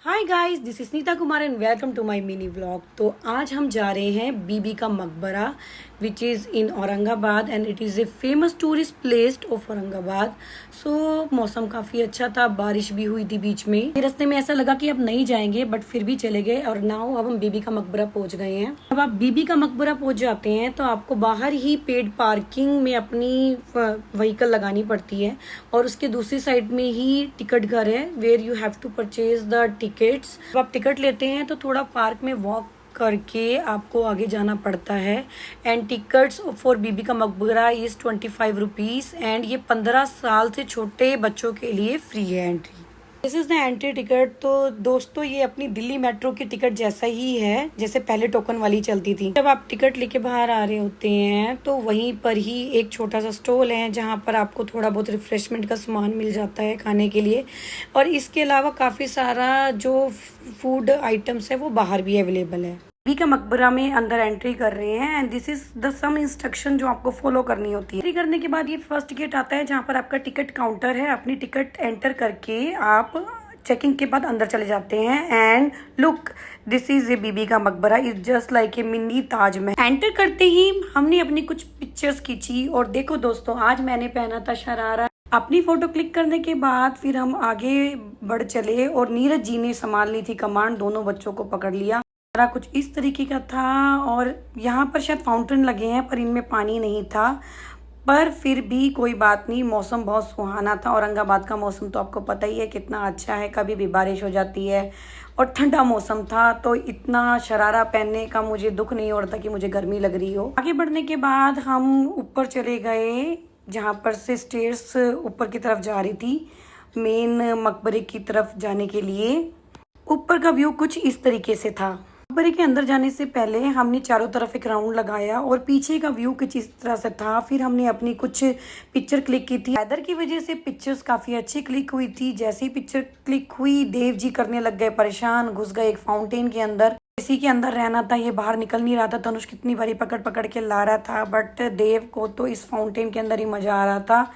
Hi guys, this is Neeta Kumar and welcome to my mini vlog. तो आज हम जा रहे हैं Bibi ka Maqbara which is in Aurangabad and it is a famous tourist place of Aurangabad. So मौसम काफ़ी अच्छा था, बारिश भी हुई थी बीच में। रास्ते में ऐसा लगा कि अब नहीं जाएंगे बट फिर भी चले गए और नाउ अब हम बीबी का मकबरा पहुंच गए हैं। अब आप बीबी का मकबरा पहुंच जाते हैं तो आपको बाहर ही पेड पार्किंग में अपनी व्हीकल लगानी पड़ती है और उसके दूसरी साइड में ही टिकट घर है where you have to purchase the tickets. जब आप टिकट लेते हैं तो थोड़ा पार्क में वॉक करके आपको आगे जाना पड़ता है and tickets for Bibi ka Maqbara is 25 rupees and ये 15 साल से छोटे बच्चों के लिए फ्री है entry. This is the entry ticket. तो दोस्तों ये अपनी दिल्ली मेट्रो की टिकट जैसा ही है जैसे पहले टोकन वाली चलती थी। जब आप टिकट लेके बाहर आ रहे होते हैं तो वहीं पर ही एक छोटा सा स्टॉल है जहां पर आपको थोड़ा बहुत रिफ्रेशमेंट का सामान मिल जाता है खाने के लिए और इसके अलावा काफ़ी सारा जो फूड आइटम्स है वो बाहर भी अवेलेबल है। बीबी का मकबरा में अंदर एंट्री कर रहे हैं and this is the some instruction जो आपको फॉलो करनी होती है। एंट्री करने के बाद ये फर्स्ट गेट आता है जहाँ पर आपका टिकट काउंटर है। अपनी टिकट एंटर करके आप चेकिंग के बाद अंदर चले जाते हैं and look, this is a Bibi ka Maqbara is just like a mini Taj Mahal. Enter करते ही हमने अपनी कुछ पिक्चर्स खींची और देखो दोस्तों, आज मैंने पहना था शरारा। अपनी फोटो क्लिक करने के बाद फिर हम आगे बढ़ चले और नीरज जी ने संभाल ली थी कमांड, दोनों बच्चों को पकड़ लिया। सारा कुछ इस तरीके का था और यहाँ पर शायद फाउंटेन लगे हैं पर इनमें पानी नहीं था, पर फिर भी कोई बात नहीं, मौसम बहुत सुहाना था। औरंगाबाद का मौसम तो आपको पता ही है कितना अच्छा है, कभी भी बारिश हो जाती है और ठंडा मौसम था तो इतना शरारा पहनने का मुझे दुख नहीं हो रहा था कि मुझे गर्मी लग रही हो। आगे बढ़ने के बाद हम ऊपर चले गए जहाँ पर से स्टेयर्स ऊपर की तरफ जा रही थी मेन मकबरे की तरफ जाने के लिए। ऊपर का व्यू कुछ इस तरीके से था। मकबरे के अंदर जाने से पहले हमने चारों तरफ एक राउंड लगाया और पीछे का व्यू कुछ इस तरह से था। फिर हमने अपनी कुछ पिक्चर क्लिक की थी। वेदर की वजह से पिक्चर्स काफ़ी अच्छी क्लिक हुई थी। जैसे ही पिक्चर क्लिक हुई देव जी करने लग गए परेशान, घुस गए एक फाउंटेन के अंदर। इसी के अंदर रहना था, ये बाहर निकल नहीं रहा था। तनुष कितनी बारी पकड़ पकड़ के ला रहा था बट देव को तो इस फाउंटेन के अंदर ही मजा आ रहा था।